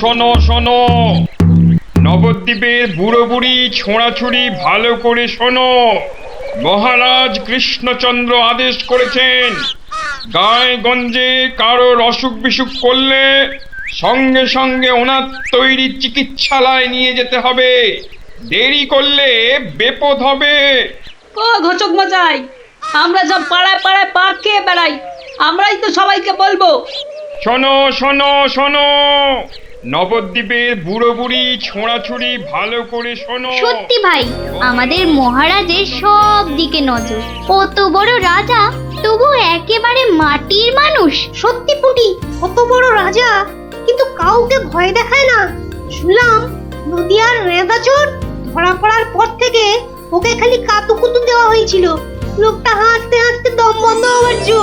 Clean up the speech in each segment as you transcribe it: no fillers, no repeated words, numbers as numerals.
শোনো শোনো, নবদ্বীপের বুড়ো বুড়ি ছোঁড়াছুড়ি ভালো করে শোনো। মহারাজ কৃষ্ণচন্দ্র আদেশ করেছেন, গায়ে গঞ্জে কারোর অসুখ বিসুখ করলে সঙ্গে সঙ্গে ওনার তৈরি চিকিৎসালয় নিয়ে যেতে হবে। দেরি করলে বিপদ হবে। ও ঘোচক মশাই, আমরা সব পাড়ায় পাড়ায় পা খেয়ে বেড়াই, আমরাই তো সবাইকে বলবো। শোনো শোনো শোনো, নবদ্বীপের বুড়ো বুড়ি ছোঁড়াছুড়ি ভালো করে শোনো। সত্যি ভাই, আমাদের মহারাজের সব দিকে নজর। কত বড় রাজা, তবু একেবারে মাটির মানুষ। সত্যি পুটি, কত বড় রাজা কিন্তু কাউকে ভয় দেখায় না। শুনলাম নদিয়ার রেঁদাচোর ধরা পড়ার পর থেকে ওকে খালি কাতুকুতু দেওয়া হয়েছিল। লোকটা হাসতে হাসতে দম বন্ধ হওয়ার জো।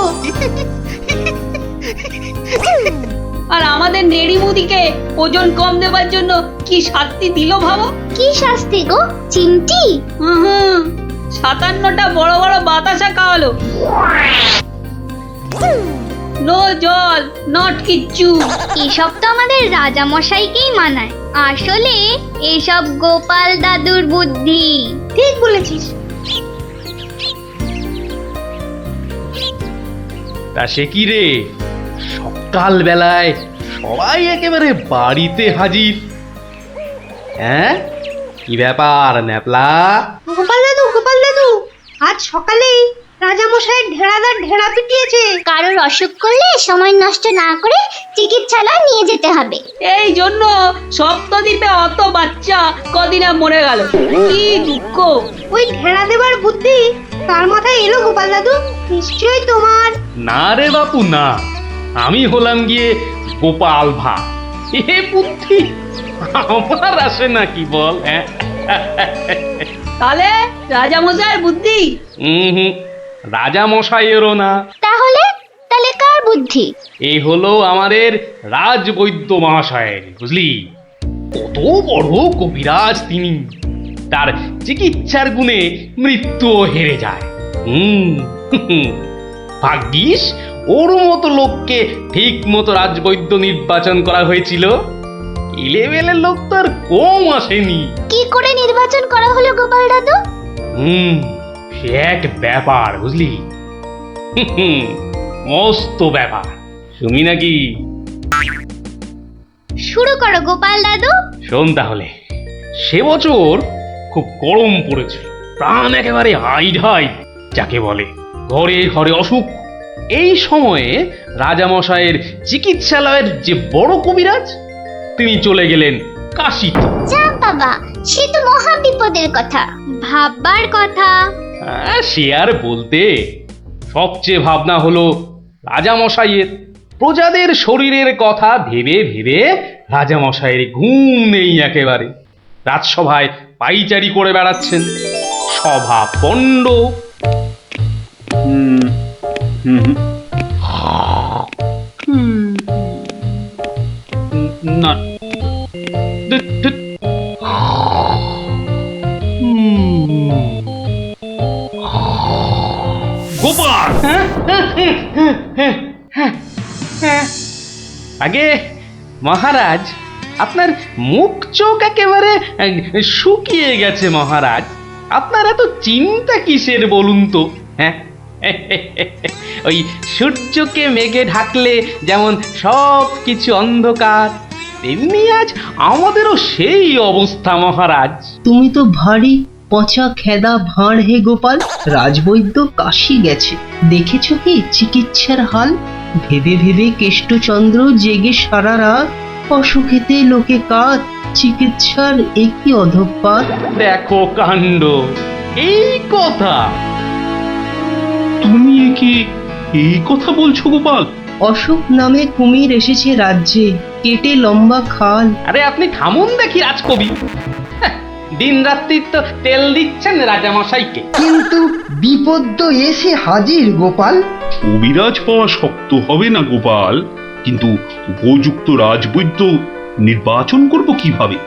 আর আমাদের নেড়িমুদিকে ওজন কম দেবার জন্য কি শাস্তি দিল ভাবো। কি শাস্তি গো চিমটি? হুম, 57টা বড় বড় বাতাসা খাওয়ালো। নো জল, নট কিচ্ছু। এসব তো আমাদের রাজা মশাইকেই মানায়। আসলে এসব গোপাল দাদুর বুদ্ধি। ঠিক বলেছিস। তা সে কি রে, সকাল বেলায় সবাই একেবারে বাড়িতে হাজির। হ্যাঁ, কি ব্যাপার ন্যাপলা? গোপাল দাদু, আজ সকালেই রাজামশাই ঢেড়াদার ঢেড়া পিটিয়েছে। কারোর অসুখ করলে সময় নষ্ট না করে চিকিৎসালয়ে নিয়ে যেতে হবে। এই জন্য সপ্তদ্বীপে অত বাচ্চা কদিনে মরে গেল। কি দুঃখ। ওই ঢেড়া দেবার বুদ্ধি তার মাথায় এলো গোপাল দাদু? নিশ্চয়ই তোমার। না রে বাপু না, আমি হলাম গিয়ে গোপাল ভা। এ বুদ্ধি আমার আসে নাকি বল? হ্যাঁ, তাহলে রাজামশাইয়ের বুদ্ধি? রাজা মশাইয়েরও না। তাহলে কার বুদ্ধি? এই হলো আমাদের রাজবৈদ্য মহাশয়ের, বুঝলি? কত বড় কবিরাজ তিনি, তার চিকিৎসার গুণে মৃত্যুও হেরে যায়। ভাগ্যিস ওর মতো লোককে ঠিক মতো রাজবৈদ্য নির্বাচন করা হয়েছিল। ইলেভেলের লোক তো আর কম আসেনি। কি করে নির্বাচন করা হলো গোপাল দাদু? সে এক ব্যাপার, বুঝলি? মস্ত ব্যাপার, শুনি নাকি? শুরু করো গোপাল দাদু। শোন তাহলে, সে বছর খুব গরম পড়েছিল, প্রাণ একেবারে হাই যাকে বলে। ঘরে ঘরে অসুখ। এই সময়ে রাজামশাইয়ের চিকিৎসালয়ের যে বড় কবিরাজ, তিনি চলে গেলেন কাশীতে। যা বাবা, সে তো মহা বিপদের কথা, ভাববার কথা। সে আর বলতে, সবচেয়ে ভাবনা হলো রাজামশাইয়ের। প্রজাদের শরীরের কথা ভেবে ভেবে রাজামশাইয়ের ঘুম নেই একেবারে। রাজসভায় পাইচারি করে বেড়াচ্ছেন, সভা পণ্ড। না, গোপাল, আগে মহারাজ, আপনার মুখ চোখ একেবারে শুকিয়ে গেছে মহারাজ। আপনার এত চিন্তা কিসের বলুন তো? হ্যাঁ, ওই সূর্যকে মেঘে ঢাকলে যেমন সব কিছু অন্ধকার, তেমনি আজ আমাদেরও সেই অবস্থা মহারাজ। তুমি তো ভারী পচা খেদা ভাঁড় হে গোপাল। রাজবৈদ্য কাশী গেছে, দেখেছো কি চিকিৎসার হাল? ভেবে ভেবে কেষ্টচন্দ্র জেগে সারা রাত, অসুখেতে লোকে কাত, চিকিৎসার একই অধঃপাত। দেখো কাণ্ড, এই কথা তুমি কি এই কথা বলছো গোপাল? অসুখ নামে কুমির এসেছে রাজ্যে, কেটে লম্বা খাল। আরে আপনি থামুন দেখি রাজকবি। দিন রাত্রি তো তেল দিচ্ছেন রাজামশাইকে। কিন্তু বিপদ তো এসে হাজির গোপাল। কবিরাজ পাওয়া শক্ত হবে না গোপাল, কিন্তু উপযুক্ত রাজবৈদ্য নির্বাচন করব কিভাবে?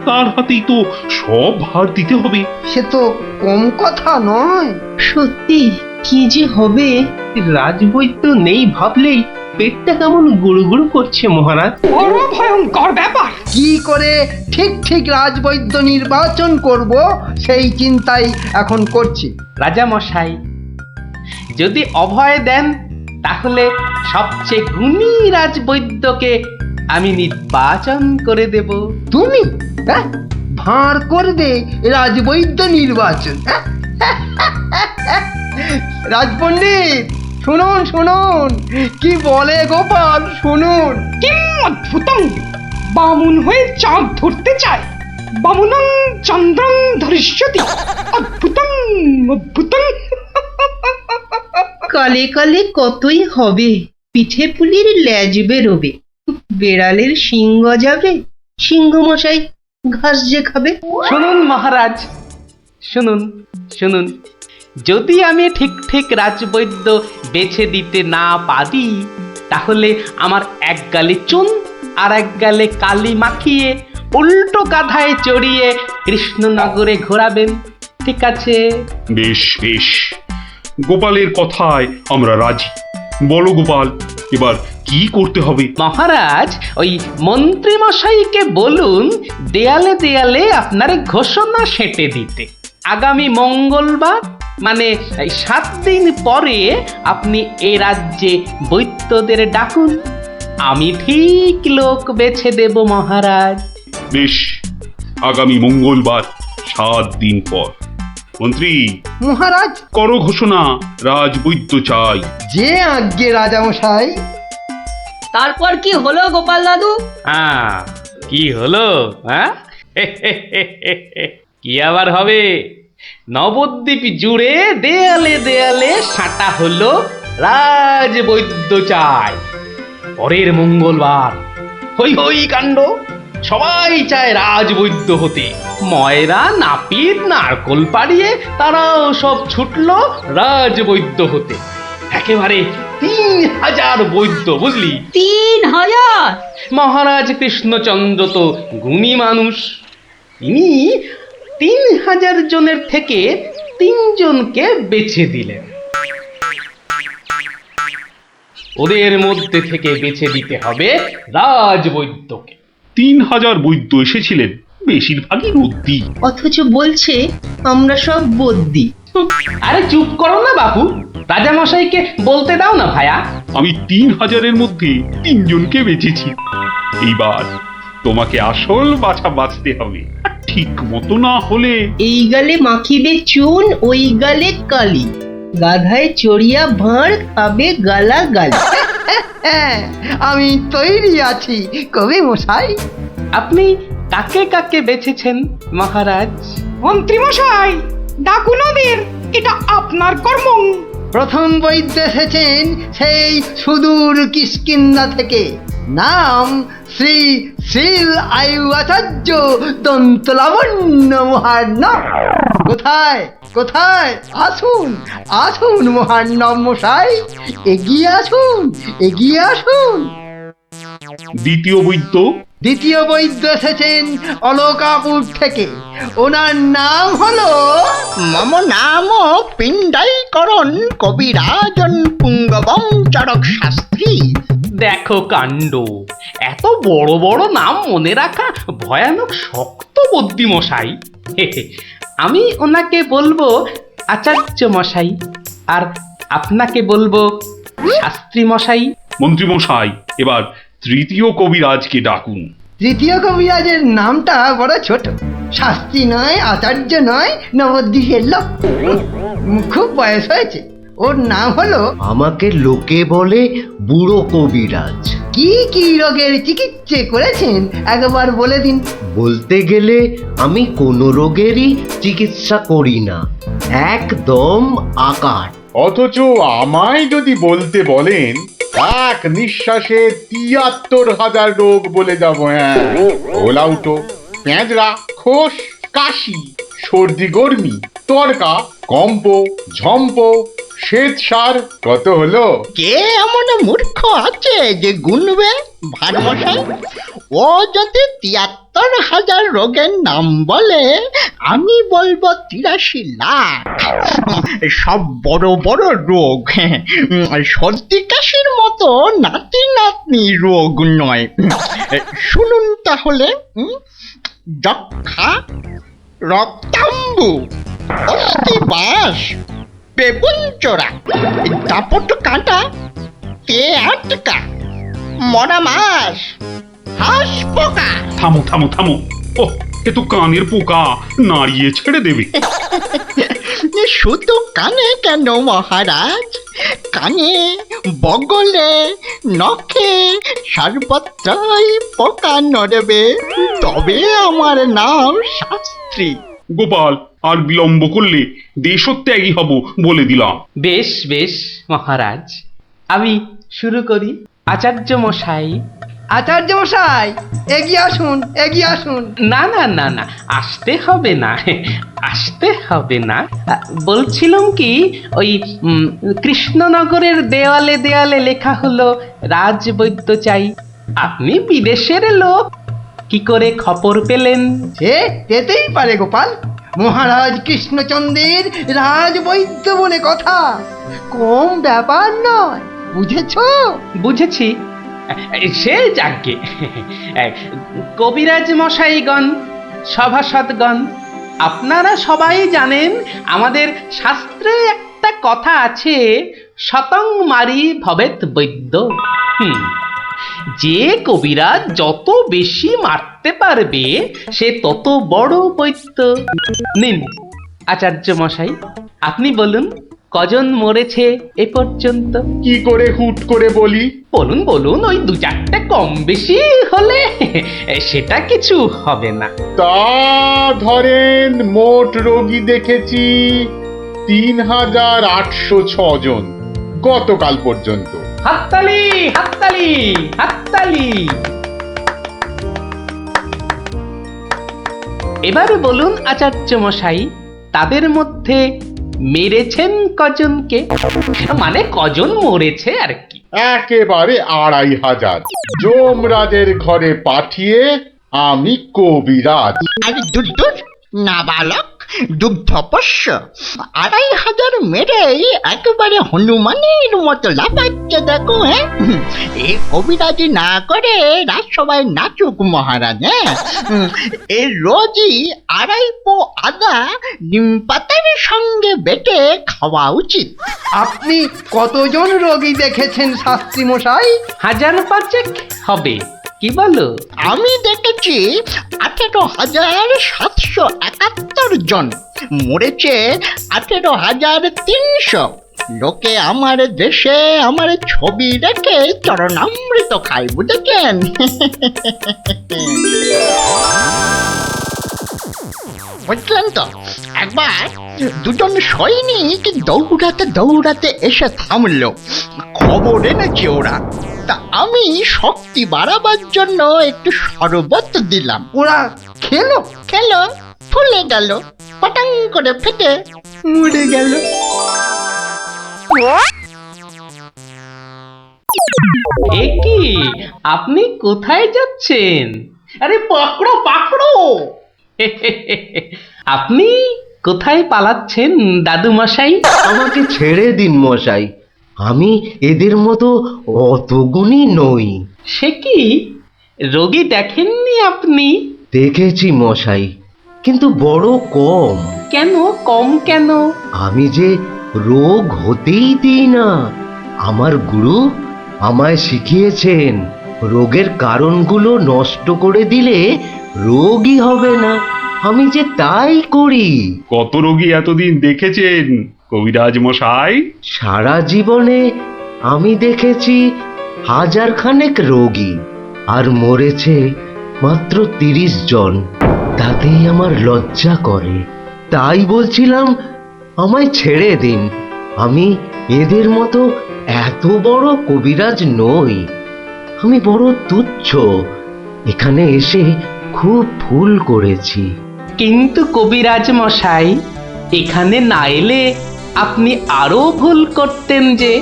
তার হাতেই তো সব ভার দিতে হবে। সে তো কম কথা নয়। সত্যি কি যে হবে, রাজবৈদ্য নেই ভাবলেই পেটটা কেমন গুড়ুগুড়ু করছে মহারাজ। বড় ভয়ঙ্কর ব্যাপার। কি করে ঠিক ঠিক রাজবৈদ্য নির্বাচন করব সেই চিন্তাই এখন করছি। রাজা মশাই, যদি অভয় দেন তাহলে সবচেয়ে গুণী রাজবৈদ্যকে আমি নির্বাচন করে দেব। তুমি হ্যাঁ ভাঁড় করবে রাজবৈদ্য নির্বাচন? রাজপণ্ডিত শুনুন শুনুন কি বলে গোপাল, শুনুন। কিম অদ্ভুতং, বামুন হয়ে চাঁদ ধরতে চায়। বামুনং চন্দ্রং ধরিষ্যতি। অদ্ভুতং অদ্ভুতং। কালে কালে কতই হবে, পিঠে পুলির ল্যাজ বেরোবে, বেড়ালের সিংহ যাবে, সিংহ মশাই ঘাস যে খাবে। শুনুন মহারাজ, শুনুন শুনুন, যদি আমি ঠিক ঠিক রাজবৈদ্য বেছে দিতে না পারি তাহলে আমার এক গালে চুন আর এক গালে কালি মাখিয়ে উল্টো কাঁধায় চড়িয়ে কৃষ্ণনগরে ঘোরাবেন, ঠিক আছে? বেশ বেশ, গোপালের কথায় আমরা রাজি। বলো গোপাল, এবার কি করতে হবে? মহারাজ, ওই মন্ত্রী মশাইকে বলুন দেয়ালে দেয়ালে আপনার ঘোষণা সেঁটে দিতে। আগামী মঙ্গলবার মানে 7 দিন পরে আপনি এ রাজ্যে বৈদ্যদের ডাকুন, আমি ঠিক লোক বেছে দেব মহারাজ। বেশ, আগামী মঙ্গলবার 7 দিন পর। মন্ত্রী, মহারাজ, করো ঘোষণা, রাজবৈদ্য চাই। যে আজ্ঞে রাজামশাই। তারপর কি হলো গোপাল দাদু? হ্যাঁ, কি হলো? হ্যাঁ, কি আবার হবে? নবদ্বীপ জুড়ে দেয়ালে দেয়ালে সাঁটা হলো রাজবৈদ্য চাই। পরের মঙ্গলবার হই হই কাণ্ড, সবাই চায় রাজবৈদ্য হতে। ময়রা নাপিত নারকোল পাড়িয়ে তারাও সব ছুটলো রাজবৈদ্য হতে। একেবারে 3000 বৈদ্য, বুঝলি? 3000? মহারাজ কৃষ্ণচন্দ্র তো গুণী মানুষ, তিনি 3000 জনের থেকে 3 জনকে বেছে দিলেন। ওদের মধ্যে থেকে বেছে দিতে হবে রাজবৈদ্যকে। 3000 বৈদ্য এসেছিলেন, বেশিরভাগই রদ্দি। অথচ বলছে আমরা সব বদ্যি। আরে চুপ করো না বাবু, রাজামশাইকে বলতে দাও না ভায়া। আমি 3000-এর মধ্যে 3 জনকে বেঁচেছি। এইবার তোমাকে আসল বাছা বাঁচতে হবে, আর ঠিক মতো না হলে এই গালে মাখিবে চুন, ওই গালে কালি, গাধায় চড়িয়া ভাঁড় খাবে গালা গালি। হ্যাঁ, আমি তৈরি আছি কবি মশাই। আপনি কাকে কাকে বেছেছেন মহারাজ? মন্ত্রী মশাই, ডাকুন ওদের, এটা আপনার কর্ম। প্রথম বৈদ্য এসেছেন সেই সুদূর কিষ্কিন্ধা থেকে, নাম শ্রী শ্রীল আয়ু আচার্য দন্তলাবণ্য মহার্ণব। কোথায় কোথায়? আসুন আসুন মহার্ণব মশাই, এগিয়ে আসুন এগিয়ে আসুন। দ্বিতীয় বৈদ্য? দ্বিতীয় বৈদ্য এসেছেন অলকাপুর থেকে, ওনার নাম হলো মম নাম পিণ্ডাইকরণ কবিরাজন পুঙ্গবং চরক শাস্ত্রী। দেখো কাণ্ড, এত বড় বড় নাম মনে রাখা ভয়ানক শক্ত বুদ্ধি মশাই। আমি ওনাকে বলবো আচার্য মশাই, আর আপনাকে বলবো শাস্ত্রী মশাই। মন্ত্রী মশাই, এবার তৃতীয় কবিরাজকে ডাকুন। তৃতীয় কবিরাজের নামটা বড় ছোট, শাস্ত্রী নয়, আচার্য নয়, নবদ্বীপের লোক, খুব বয়স হয়েছে। ওর নাম হলো, আমাকে লোকে বলে বুড়ো কবিরাজ। কি কি রোগের চিকিৎসা করেছেন একবার বলে দিন। বলতে গেলে আমি কোনো রোগেরই চিকিৎসা করি না, একদম আকার। অথচ আমায় যদি বলতে বলেন, এক নিঃশ্বাসে ৭৩,০০০ রোগ বলে যাব। হ্যাঁ, ওলাউটো, পেঁজরা, খোস, কাশি, সর্দি গর্মি, তরকা, কম্প, ঝম্প, শ্বেত সার কত হলো? কে এমন মূর্খ আছে যে গুনবে ভারমশাই? ও যদি ৭৩,০০০ রোগের নাম বলে, আমি বলবো ৮৩ লাখ। সব বড় বড় রোগ, সর্দি কাশির মতো নাতি নাতনি রোগ নয়। শুনুন তাহলে, যক্ষা, রক্তাম্বু, অস্থিবাস, বেগুন চোরা, দাপট কাঁটা, তে আটকা, মরা মাছ, হাঁস পোকা। থামো থামো থামো, ও এ তো কানের পোকা, নাড়িয়ে ছেড়ে দেবে। শুধু কানে কেন মহারাজ, কানে, বগলে, নখে সর্বত্রই পোকা নড়বে, তবে আমার নাম শাস্ত্রী। গোপাল, আর বিলম্ব করলে দেশত্যাগী হব বলে দিলাম। বেশ বেশ মহারাজ, আমি শুরু করি। আচার্য মশাই। আচার্য মশাই, এগিয়ে আসুন, এগিয়ে আসুন। না না না না, আসতে হবে না, আসতে হবে না। বলছিলাম কি, ওই কৃষ্ণনগরের দেওয়ালে দেওয়ালে লেখা হলো রাজবৈদ্য চাই। আপনি বিদেশের লোক, কি করে খবর পেলেন? সে পেতেই পারে গোপাল, মহারাজ কৃষ্ণচন্দ্রের রাজবৈদ্য বলে কথা, কম ব্যাপার নয়, বুঝেছো? বুঝেছি, সে যাকে। কবিরাজ মশাইগণ, সভাসদগণ, আপনারা সবাই জানেন আমাদের শাস্ত্রে একটা কথা আছে, শতং মারি ভবেত বৈদ্য। যে কবিরাজ যত বেশি মারতে পারবে সে তত বড় বৈদ্য। নিন আচার্য মশাই, আপনি বলুন কজন মরেছে এ পর্যন্ত? কি করে হুট করে বলি? বলুন বলুন, ওই ২-৪টে কম বেশি হলে সেটা কিছু হবে না। তা ধরেন মোট রোগী দেখেছি ৩,৮০৬ জন গতকাল পর্যন্ত। হাততালি হাততালি হাততালি। এবার বলুন আচার্য মশাই, তাদের মধ্যে মেরেছেন কজনকে? মানে কজন মরেছে আর কি। একেবারে ২৫০০০। যমরাজের ঘরে পাঠিয়ে আমি কবিরাজ। আর দুধ নাবালক, দুগ্ধপোষ্য, ২৫০০ মেরেই একেবারে হনুমানের মতো লাফাচ্ছে দেখো। হ্যাঁ, এই কবিরাজি না করে রাজসভায় নাচুক মহারাজ। হ্যাঁ, এই রোজই ২.৫ পো আদা নিম পাতার সঙ্গে বেটে খাওয়া উচিত। আপনি কতজন রোগী দেখেছেন শাস্ত্রী মশাই? ৫০০ হবে, কি বলো? আমি দেখেছি ১৮,৭৭১ জন, মরেছে ১৮,৩০০। লোকে আমার দেশে আমার ছবি রেখে চরণামৃত খায়, বুঝেছেন? বুঝলেন তো? একবার দুজন সৈনিক দৌড়াতে দৌড়াতে এসে থামলো, খবর এনেছে ওরা। তা আমি শক্তি বাড়াবার জন্য একটু শরবত দিলাম। ওরা খেলো? খেলো, ফুলে গেল, পটাং করে ফেটে মরে গেল। এ কি, আপনি কোথায় যাচ্ছেন? আরে পাকড়ো পাকড়ো। আপনি কোথায় পালাচ্ছেন দাদু মশাই? আমাকে ছেড়ে দিন মশাই, আমি এদের মতো অত গুণী নই। সে কি, রোগী দেখেননি আপনি? দেখেছি মশাই, কিন্তু বড় কম। কেন কম কেন? আমি যে রোগ হতেই দিই না। আমার গুরু আমায় শিখিয়েছেন, রোগের কারণগুলো নষ্ট করে দিলে রোগই হবে না। আমি যে তাই করি। কত রোগী এতদিন দেখেছেন কবিরাজ মশাই? সারা জীবনে আমি দেখেছি ১০০০ খানেক রোগী, আর মরেছে মাত্র ৩০ জন। তাতেই আমার লজ্জা করে। তাই বলছিলাম আমায় ছেড়ে দিন, আমি এদের মতো এত বড় কবিরাজ নই। আমি বড় তুচ্ছ, এখানে এসে খুব ভুল করেছি। কিন্তু কবিরাজ মশাই, এখানে না এলে আপনি আরো ভুল করতেন যে,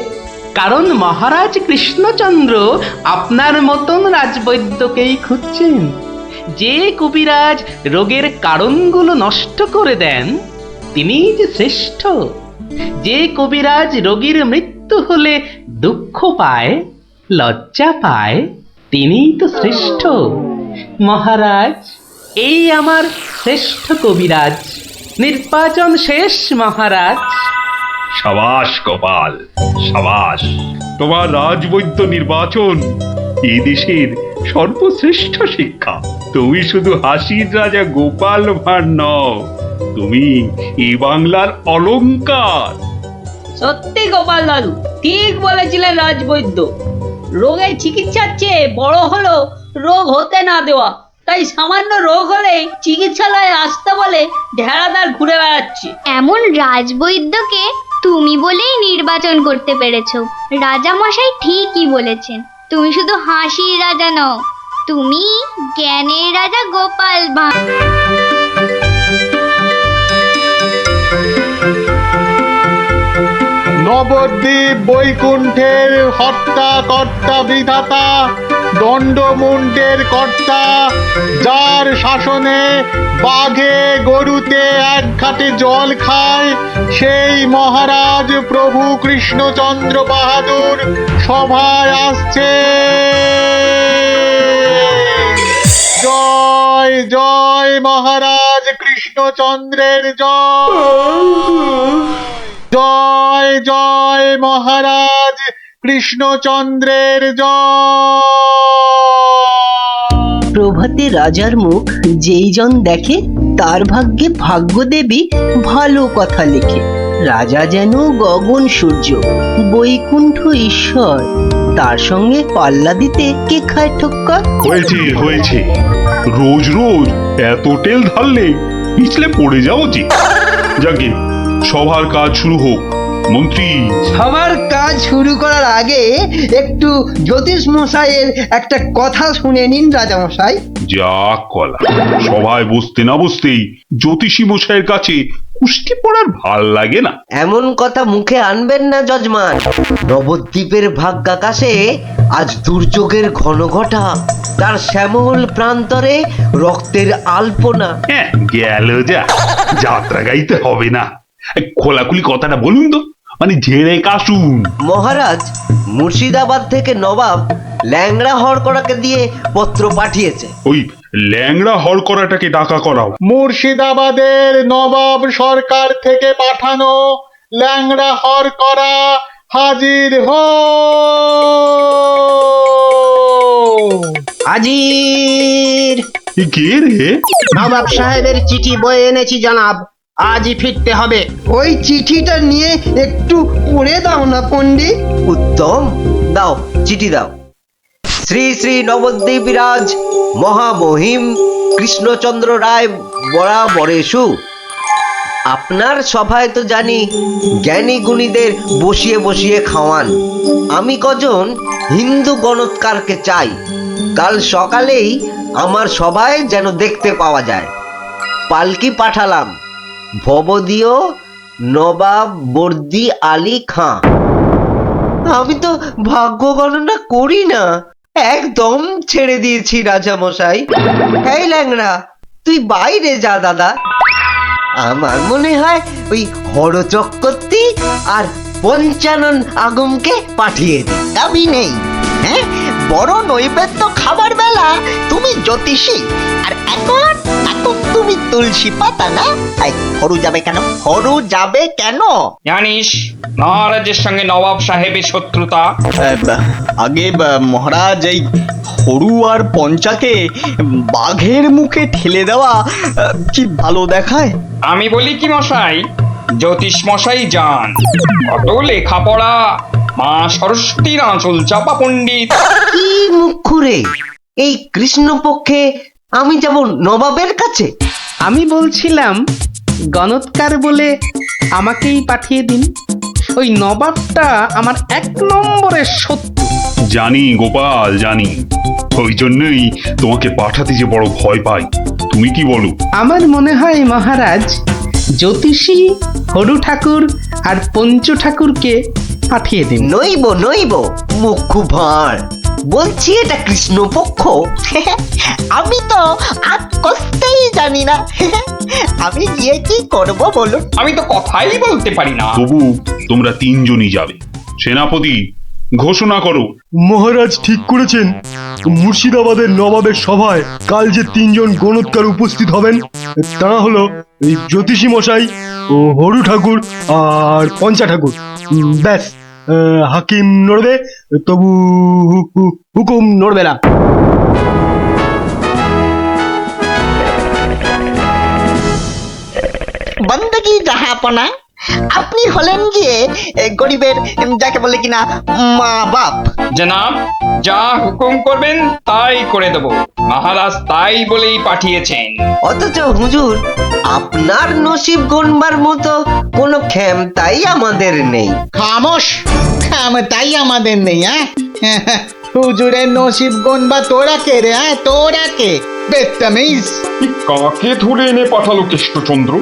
কারণ মহারাজ কৃষ্ণচন্দ্র আপনার মতন রাজবৈদ্যকেই খুঁজছেন। যে কবিরাজ রোগের কারণগুলো নষ্ট করে দেন তিনিই যে শ্রেষ্ঠ। যে কবিরাজ রোগীর মৃত্যু হলে দুঃখ পায়, লজ্জা পায়, তিনিই তো শ্রেষ্ঠ। মহারাজ, এই আমার শ্রেষ্ঠ কবিরাজ। নির্বাচন শেষ মহারাজ। সাবাস গোপাল, সাবাস। তোমার রাজবৈদ্য নির্বাচন এই দেশের সর্বশ্রেষ্ঠ শিক্ষা। তুমি শুধু হাসির রাজা গোপাল ভাঁড় নও, তুমি এই বাংলার অলংকার। সত্যি গোপাল দাদু ঠিক বলেছিলেন রাজবৈদ্য। রোগের চিকিৎসার চেয়ে বড় হলো রোগ হতে না দেওয়া। তাই সামান্য রোগ হলে চিকিৎসালয়ে আসতে বলে ঢেড়াদার ঘুরে বেড়াচ্ছে। এমন রাজবৈদ্যকে তুমি বলেই নির্বাচন করতে পেরেছো। রাজামশাই ঠিকই বলেছেন, তুমি শুধু হাসির রাজা নও, তুমি জ্ঞানের রাজা গোপাল ভাঁড়। নবদ্বীপ বৈকুণ্ঠের হর্তা কর্তা বিধাতা, দণ্ডমুণ্ডের কর্তা, যার শাসনে বাঘে গরুতে এক ঘাটে জল খায়, সেই মহারাজ প্রভু কৃষ্ণচন্দ্র বাহাদুর সভায় আসছে। জয় জয় মহারাজ কৃষ্ণচন্দ্রের জয়। জয় জয় মহারাজ কৃষ্ণচন্দ্রের জয়। প্রভাতে রাজার মুখ যেই জন দেখে, তার ভাগ্যে ভাগ্যদেবী ভালো কথা লেখে। রাজা যেন গগন সূর্য, বৈকুণ্ঠ ঈশ্বর, তার সঙ্গে পাল্লা দিতে কে খায় ঠক্কর? হয়েছে হয়েছে, রোজ রোজ এত তেল ঢাললে পিছলে পড়ে যাও যে। যাকে সভার কাজ শুরু হোক। মন্ত্রী, সবার কাজ শুরু করার আগে একটু জ্যোতিষ মশাইয়ের একটা কথা শুনে নিন রাজামশাই। যা কলা, সভায় বসতে না বসতেই জ্যোতিষী মশাইয়ের কাছে কুস্তি পড়ার ভাল লাগে না। এমন কথা মুখে আনবেন না যজমান। নবদ্বীপের ভাগ্যাকাশে আজ দুর্যোগের ঘন ঘটা, তার শ্যামল প্রান্তরে রক্তের আলপনা। হ্যাঁ, গেল যা, যাত্রা গাইতে হবে না। খোলাখুলি কথাটা বলুন তো, মানে ঝেড়ে কাশুন। মহারাজ মুর্শিদাবাদ থেকে নবাব ল্যাংড়া হরকড়াকে দিয়ে পত্র পাঠিয়েছে। ওই ল্যাংড়া হল করাটাকে ডাকা করাও। মুর্শিদাবাদের নবাব সরকার থেকে পাঠানো ল্যাংড়া হরকড়া হাজির হো। হাজির। কে রে? নবাব সাহেবের চিঠি বয়ে এনেছি জনাব, আজই ফিরতে হবে। ওই চিঠিটা নিয়ে একটু পড়ে দাও না পণ্ডিত। উত্তম, দাও চিঠি দাও। শ্রী শ্রী নবদ্বীপ রাজ মহামহিম কৃষ্ণচন্দ্র রায় বরাবরেশু। আপনার সভায় তো জানি জ্ঞানী গুণীদের বসিয়ে বসিয়ে খাওয়ান। আমি কজন হিন্দু গণৎকারকে চাই, কাল সকালেই আমার সভায় যেন দেখতে পাওয়া যায়। পালকি পাঠালাম, ভবদীয় নবাব বর্দি আলী খাঁ। আমি তো ভাগ্য গণনা করি না, একদম ছেড়ে দিয়েছি রাজামশাই। এই ল্যাংড়া, তুই বাইরে যা দাদা। আমার মনে হয় ওই হরচক্রবর্তী আর পঞ্চানন আগমকে পাঠিয়ে দে। দাবি নেই, হ্যাঁ, বড় নৈবেদ্য খাবার বেলা তুমি জ্যোতিষী, আর এখন এখন তুমি তুলসী পাতা না। হরু যাবে কেন? হরু যাবে কেন? জানিস মহারাজের সঙ্গে নবাব সাহেবের শত্রুতা। আগে মহারাজ এই হরু আর পঞ্চাকে বাঘের মুখে ঠেলে দেওয়া কি ভালো দেখায়? আমি বলি কি মশাই, জ্যোতিষ মশাই যান, কত লেখাপড়া, মা সরস্বতীর আঁচল চাপা পণ্ডিত। কি মুখ খুঁড়ে এই কৃষ্ণপক্ষে আমি যাব নবাবের কাছে? আমি বলছিলাম গণৎকার বলে আমাকেই পাঠিয়ে দিন। ওই নবাবটা আমার 1 নম্বরের শত্রু। জানি গোপাল, জানি, ওই জন্যই তোমাকে পাঠাতে যে বড় ভয় পাই। তুমি কি বলো? আমার মনে হয় মহারাজ, জ্যোতিষী হরু ঠাকুর আর পঞ্চু ঠাকুরকে পাঠিয়ে দিন। নইব নইব মুখু ভাঁড়, বলছি এটা কৃষ্ণপক্ষ। আমি তো আজ কষতেই জানি না। আমি গিয়ে কি করব বলুন? আমি তো কথাই বলতে পারি না। তবু তোমরা তিনজনই যাবে। সেনাপতি, ঘোষণা করো। মহারাজ ঠিক করেছেন, মুর্শিদাবাদের নবাবের সভায় কাল যে তিনজন গণৎকার উপস্থিত হবেন তারা হলো এই জ্যোতিষী মশাই ও হরু ঠাকুর আর পঞ্চা ঠাকুর। ব্যাস, হাকিম নড়বে, তবু হুকুম নড়বে না। বন্দগি জাহাপনা, আপনি হলেন গিয়ে গরিবের যাকে বলে কিনা মা বাপ। জনাব, যা হুকুম করবেন তাই করে দেব। মহারাজ তাই বলেই পাঠিয়েছেন। অথচ হুজুর, আপনার নসিব গণবার মতো কোনো ক্ষমতাই আমাদের নেই। খামোশ, তাই আমাদের নেই। হুজুরের নসিব গনবা তোরা কে রে? তোরা কে? বেত্তামিজ। কাকে ধরে এনে পাঠালো কৃষ্ণচন্দ্র?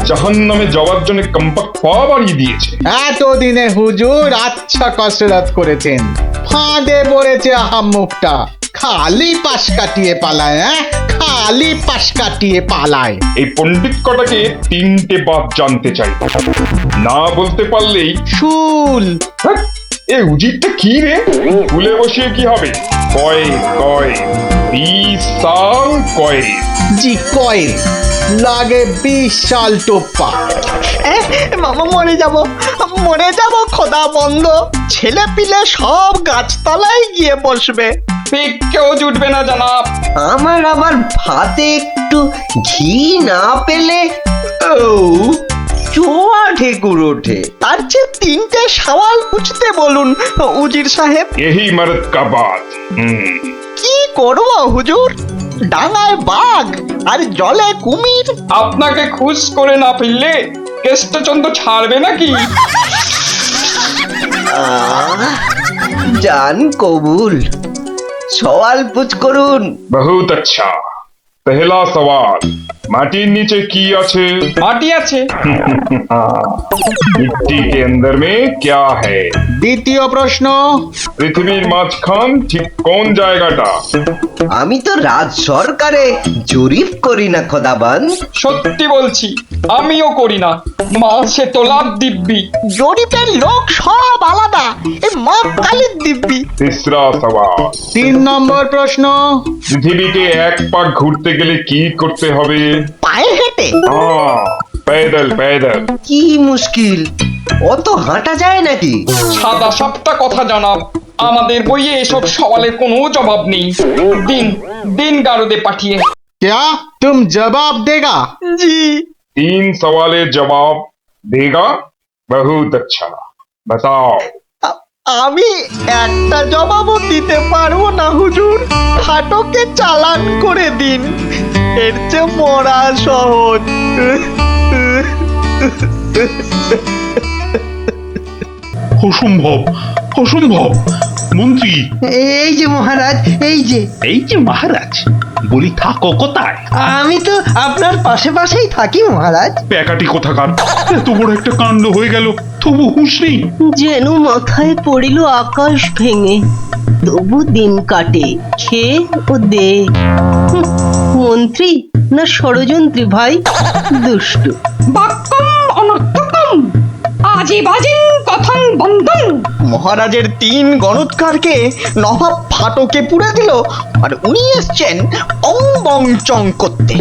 জাহান্নামে যাওয়ার জন্য কম্পাক পা বাড়িয়ে দিয়েছে। এতদিনে হুজুর আচ্ছা কসরত করেছেন, ফাঁদে পড়েছে আহাম্মুকটা। খালি পাশ কাটিয়ে পালায়, খালি পাশ কাটিয়ে পালায়। এই পণ্ডিত কটাকে তিনটে বাপ জানতে চাই, না বলতে পারলেই শুল। হ্যাঁ, এ উজিরটা কি রে? ভুলে বসিয়ে কি হবে? কয় কয় 20 সাল কয়। জি কয়েন লাগে 20 সাল টোপ্পা। মামা মরে যাব খোদা বন্ধ। ছেলে পিলে সব গাছতলায় গিয়ে বসবে। কেউ জুটবে না জানাব। আমার আবার ভাতে একটু ঘি না পেলে চোয়া ঠেকুর ওঠে। তার চেয়ে তিনটে সওয়াল পুছতে বলুন উজির সাহেব। यही मर्द का बात। কি করব হুজুর? ডাঙায় বাঘ আর জলে কুমির। আপনাকে খুশ করে না ফেললে কৃষ্ণচন্দ্র ছাড়বে নাকি? জান কবুল, সওয়াল পুছ করুন। बहुत अच्छा। पहला सवाल, माटिर नीचे की আছে? মাটি আছে। मिट्टी के अंदर में क्या है? দ্বিতীয় প্রশ্ন, পৃথিবীর মাঝখান ঠিক কোন জায়গাটা? আমি তো রাজ সরকারে জরিপ করি না খোদাবান। সত্যি বলছি, আমিও করি না। মাসে তোলার দিব্যি। জরিপের লোক সব আলাদা। এ মা কালীর দিব্যি। तीसरा सवाल, 3 নম্বর প্রশ্ন, পৃথিবীকে এক পাক ঘুরতে গেলে কি করতে হবে? পায়ে হেঁটে। पैदल पैदल। কি মুশকিল, অত হাঁটা যায় নাকি? সাদা সাপটা কথা জানাব, আমাদের বইয়ে এসব সওয়ালের কোনো জবাব নেই। দিন দিন গারদে পাঠিয়ে। क्या तुम जवाब देगा? জি। 3 सवालेर जवाब देगा? बहुत अच्छा, बताओ। আমি একটা জবাবও দিতে পারবো না হুজুর। হাটকে চালান করে দিন, এর চেয়ে মরা সহজ। অসম্ভব, অসম্ভব। মন্ত্রী, এই যে মহারাজ, এই যে এই যে মহারাজ, বলি থাকো কোথায়? আমি তো আপনার পাশে পাশেই থাকি মহারাজ। প্যাকাটি কোথাকার, এত বড় একটা কাণ্ড হয়ে গেল, তবু হুঁশ নেই। যেন মাথায় পড়িল আকাশ ভেঙে, তবু দিন কাটে খেয়ে ও দে। মন্ত্রী না ষড়যন্ত্রী ভাই, দুষ্টু। বাক্যম অনর্থকম আজে বাজে কথং বন্ধন। মহারাজের 3 গণৎকারকে নবাব ফাটকে পুড়ে দিল, আর উনি এসছেন অং বং চং করতে।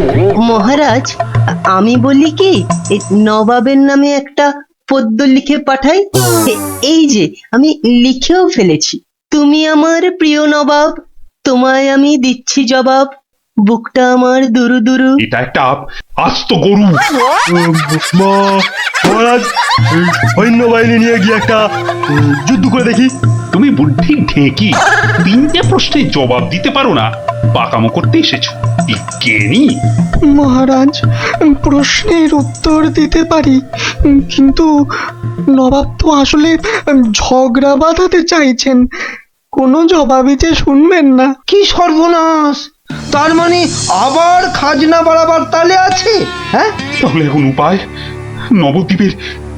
মহারাজ, আমি বলি কি, এই নবাবের নামে একটা পদ্য লিখে পাঠাই। এই যে আমি লিখেও ফেলেছি। তুমি আমার প্রিয় নবাব, তোমায় আমি দিচ্ছি জবাব, বুকটা আমার দুরু দুরু। এটা একটা আস্ত গরু। মহারাজ, সৈন্যবাহিনী নিয়ে গিয়ে একটা যুদ্ধ করে দেখি। তুমি বুদ্ধি ঢেকি, 3টে প্রশ্নের জবাব দিতে পারো না, পাকামো করতে এসেছো। বিজ্ঞানী মহারাজ, প্রশ্নের উত্তর দিতে পারি, কিন্তু নবাব তো আসলে ঝগড়া বাঁধাতে চাইছেন। কোনো জবাবই যে শুনবেন না। কি সর্বনাশ! তার মানে আবার খাজনা বাড়াবার তালে আছে? হ্যাঁ, তাহলে এখন উপায়? নবদ্বীপের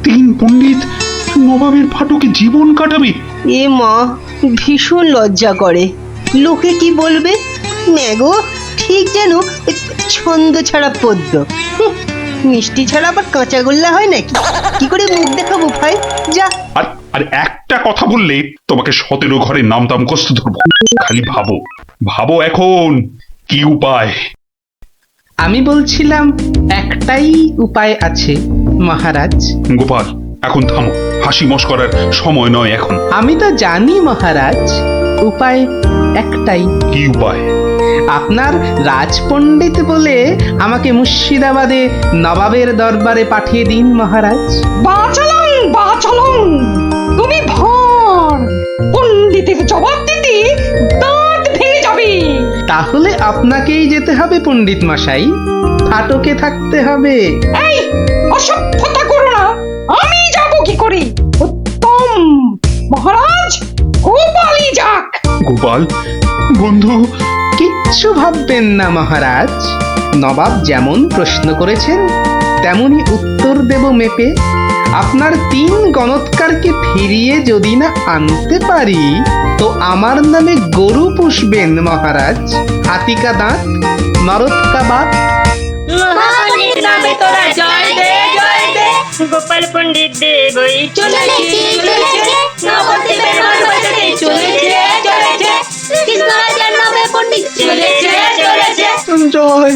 3 পণ্ডিত নবাবের ফাটকে জীবন কাটাবে? এ মা, ভীষণ লজ্জা করে। লোকে কি বলবে? ম্যাগো ঠিক যেন ছন্দ ছাড়া পদ্য। হুঁ, মিষ্টি ছাড়া আবার কাঁচাগোল্লা হয় নাকি? কি করে মুখ দেখাবো ভাই? যা। আর আর একটা কথা বললে তোমাকে 17 ঘরে নামতা মুখস্থ ধরবো। খালি ভাবো ভাবো এখন কি উপায়। আমি বলছিলাম একটাই উপায় আছে মহারাজ। গোপাল, এখন থামো, হাসি মশকরার সময় নয় এখন। আমি তো জানি মহারাজ, উপায় একটাই। কি উপায়? আপনার রাজপণ্ডিত বলে আমাকে মুর্শিদাবাদে নবাবের দরবারে পাঠিয়ে দিন মহারাজ। বাঁচালং তুমি ভর পণ্ডিতের জবাব দিতে দাঁত ভেঙে যাবে। তাহলে আপনাকেই যেতে হবে পণ্ডিত মশাই, ফাটকে থাকতে হবে। এই অসভ্যতা করো না, আমি যাব কি করে? উত্তম মহারাজ, গোপালই যাক। গোপাল বন্ধু, কিচ্ছু ভাববেন না মহারাজ, নবাব যেমন প্রশ্ন করেছেন তেমনি উত্তর দেব মেপে। আপনার 3 গণৎকারকে ফিরিয়ে যদি না আনতে পারি তো আমার নামে গরু পুষবেন মহারাজ। হাতিকা দাঁত, মরদকা বাত। মহারাজের নামে তোরা জয় দে, জয় দে। গোপাল পণ্ডিত দেবই চলেছে, চলেছে। নবদ্বীপের মান বাঁচাতে চলেছে, চলেছে। কৃষ্ণরাজের নামে পণ্ডিত চলেছে, চলেছে। জয়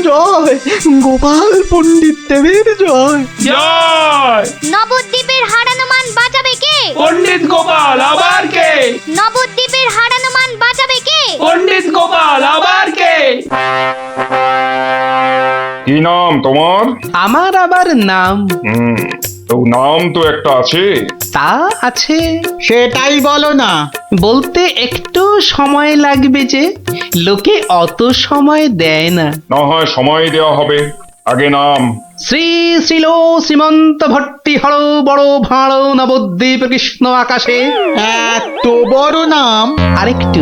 জয় গোপাল পণ্ডিত দেবের জয়। জয় নবদ্বীপের হারানো মান বাঁচাবে কে? পণ্ডিত গোপাল, আবার কে? নবদ্বীপের হারানো মান বাঁচাবে কে? পণ্ডিত গোপাল, আবার কে? কি নাম তোমার? আমার আবার নাম? তো নাম তো একটা আছে। তা আছে, সেটাই বলো না। বলতে একটু সময় লাগবে যে, লোকে অত সময় দেয় না। না হয় সময় দেওয়া হবে, আগে নাম। শ্রী শ্রীল শ্রীমন্ত ভট্টি হর বড় ভাঁড় নবদ্বীপ কৃষ্ণ আকাশে। এত বড় নাম? আরেকটু,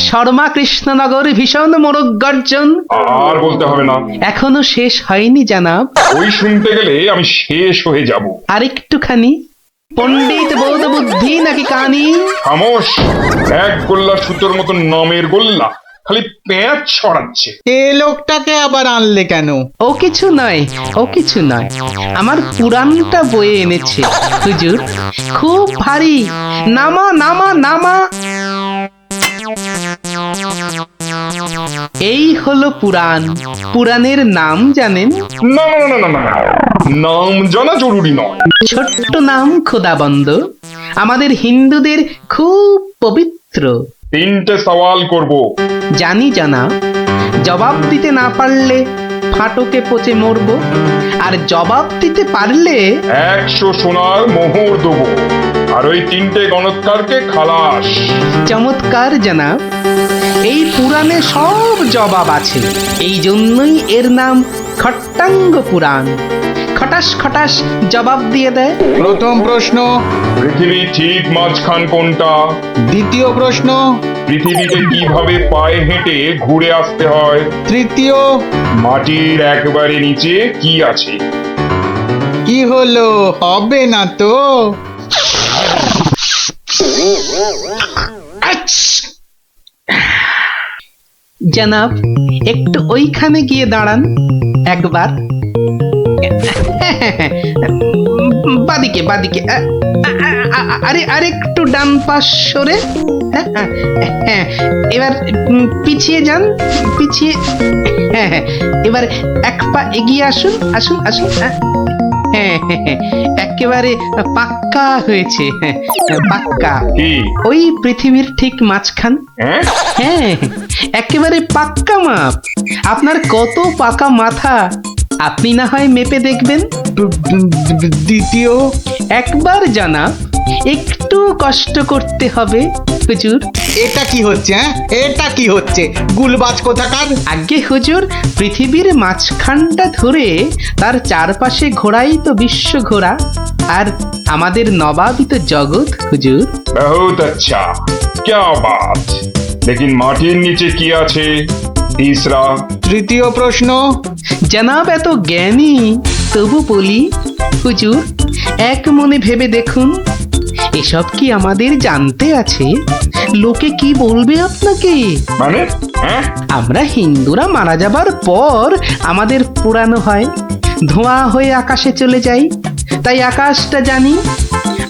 শর্মা কৃষ্ণনগর ভীষণ মোরগ গর্জন। আর বলতে হবে না, এখনো শেষ হয়নি জানাব। ওই শুনতে গেলে আমি শেষ হয়ে যাব। আরেকটুখানি, পণ্ডিত বোধ বুদ্ধি নাকি কানি? খামোশ, এক গোল্লা সুতোর মতো নামের গোল্লা, খালি পেঁচ ছড়াচ্ছে। এ লোকটাকে আবার আনলে কেন? ও কিছু নয়, ও কিছু নয়, আমার পুরাণটা বয়ে এনেছে হুজুর, খুব ভারী। নামা নামা নামা। এই হলো পুরাণ। পুরাণের নাম জানেন? না না না না না না, নাম জানা জরুরি নয়। ছোট্ট নাম খোদাবন্দ, আমাদের হিন্দুদের খুব পবিত্র। 3টে সওয়াল করব। জানি জানা, জবাব দিতে না পারলে ফাটকে পচে মরবো, আর জবাব দিতে পারলে 100 সোনার মোহর দেবো, আর ওই 3টে গণৎকারকে খালাস। চমৎকার জানা, এই পুরাণে সব জবাব আছে, এই জন্যই এর নাম খট্টাঙ্গ পুরাণ। খটাস খটাস জবাব দিয়ে দেয়। প্রথম প্রশ্ন, পৃথিবী ঠিক মাঝখান কোনটা? দ্বিতীয় প্রশ্ন, পৃথিবীতে কিভাবে পায়ে হেঁটে ঘুরে আসতে হয়? তৃতীয়, মাটির একবারে নিচে কি আছে? কি হলো, হবে না তো? জানাব, একটু ওইখানে গিয়ে দাঁড়ান একবার। বাদিকে বাদিকে, আরে আরেকটু ডান পাশ সরে। এবার পিছিয়ে যান, পিছিয়ে। এবার এক পা এগিয়ে আসুন, আসুন আসুন। একেবারে পাক্কা হয়েছে, পাক্কা। কি? ওই পৃথিবীর ঠিক মাঝখান। হ্যাঁ, একেবারে পাক্কা মাপ। আপনার কত পাকা মাথা, আপনি না হয় মেপে দেখবেন। দ্বিতীয়, একবার জানা, একটু কষ্ট করতে হবে হুজুর। এটা কি হচ্ছে? এটা কি হচ্ছে? গুলবাজ কোথাকার। আগে হুজুর, পৃথিবীর মাঝখানটা ধরে তার চারপাশে ঘোরাই তো বিশ্ব ঘোরা, আর আমাদের নবাবই তো জগৎ হুজুর। বহুত আচ্ছা, क्या बात। लेकिन মাটির নিচে কি আছে? तीसरा। তৃতীয় প্রশ্ন। জানাব এত জ্ঞানী তবু বলি হুজুর, এক মনে ভেবে দেখুন, এসব কি আমাদের জানতে আছে? লোকে কি বলবে আপনাকে? माने हैं? আমরা হিন্দুরা মারা যাবার পর আমাদের পোড়ানো হয়, ধোঁয়া হয়ে আকাশে চলে যাই, তাই আকাশটা জানি।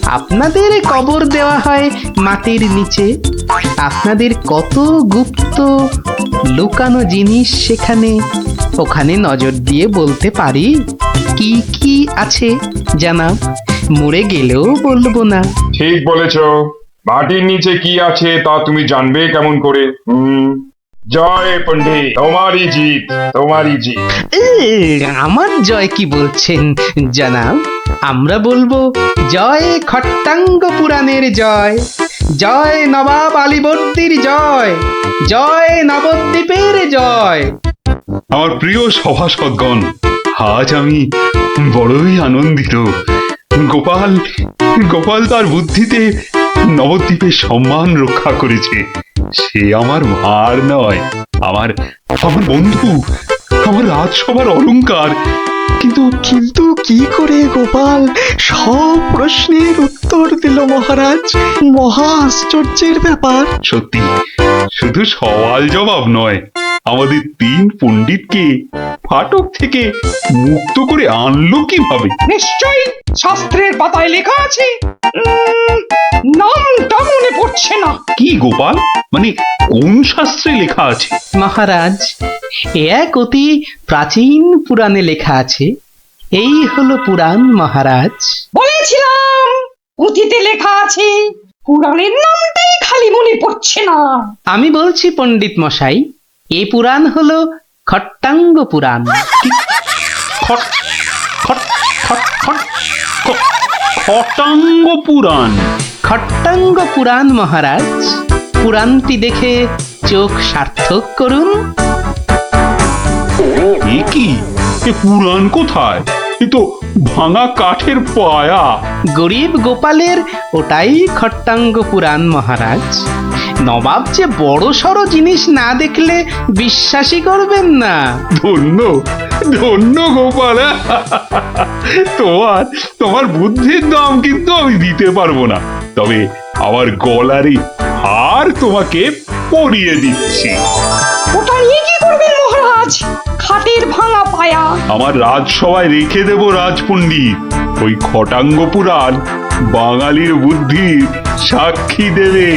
আপনাদের কবর দেওয়া হয় মাটির নিচে, আপনাদের কত গুপ্ত লুকানো জিনিস সেখানে, ওখানে নজর দিয়ে বলতে পারি কি কি আছে জানাব, মরে গেলেও বলবো না। ঠিক বলেছো। মাটির নিচে কি আছে তা তুমি জানবে কেমন করে? জয় পণ্ডিত, তোমারই জিত, তোমারই জিত। আমার জয় কি বলছেন জানাব? আমরা বলবো জয় খট্টাঙ্গ পুরাণের জয়, জয় নবাব আলীবর্দীর জয়, জয় নবদ্বীপের জয়। আমার প্রিয় সভাসদগণ, আজ আমি বড়ই আনন্দিত। গোপাল গোপাল তার বুদ্ধিতে নবদ্বীপের সম্মান রক্ষা করেছে। সে আমার ভার নয়, আমার আমার বন্ধু, আমার রাজসভার অলংকার। কিন্তু কিন্তু কি করে গোপাল সব প্রশ্নের উত্তর দিল মহারাজ? মহা আশ্চর্যের ব্যাপার। সত্যি, শুধু সওয়াল জবাব নয়, আমাদের 3 পণ্ডিতকে ফাটক থেকে মুক্ত করে আনলো কিভাবে? নিশ্চয়ই শাস্ত্রের পাতায় লেখা আছে, নামটা মনে পড়ছে না। কি গোপাল, মানে কোন শাস্ত্রে লেখা আছে? মহারাজ, এ এক অতি প্রাচীন পুরাণে লেখা আছে। এই হলো পুরাণ মহারাজ। বলেছিলাম পুঁথিতে লেখা আছে, পুরাণের নামটাই খালি মনে পড়ছে না। আমি বলছি পণ্ডিত মশাই, এই পুরাণ হলো খট্টাঙ্গ পুরাণ। খট খট খট খট খ- খটাঙ্গ পুরাণ। খট্টাঙ্গ পুরাণ মহারাজ। পুরাণটি দেখে চোখ সার্থক করুন। এ কি, এ পুরাণ কোথায়? এ তো ভাঙা কাঠের পায়া। গরিব গোপালের ওটাই খট্টাঙ্গ পুরাণ মহারাজ। নবাব যে বড় সড়ো জিনিস না দেখলে বিশ্বাসই করবেন না। ধন্য ধন্য গোপাল। তোমার তোমার বুদ্ধির দাম কিন্তু আমি দিতে পারবো না, তবে আমার গলারই হার তোমাকে পরিয়ে দিচ্ছি। ওটা নিয়ে কি করবেন মহারাজ? খাটের ভাঙা পায়া। আমার রাজসভায় রেখে দেব রাজপণ্ডিত। ওই খটাঙ্গ পুরাণ বাঙালির বুদ্ধি সাক্ষী দেবে।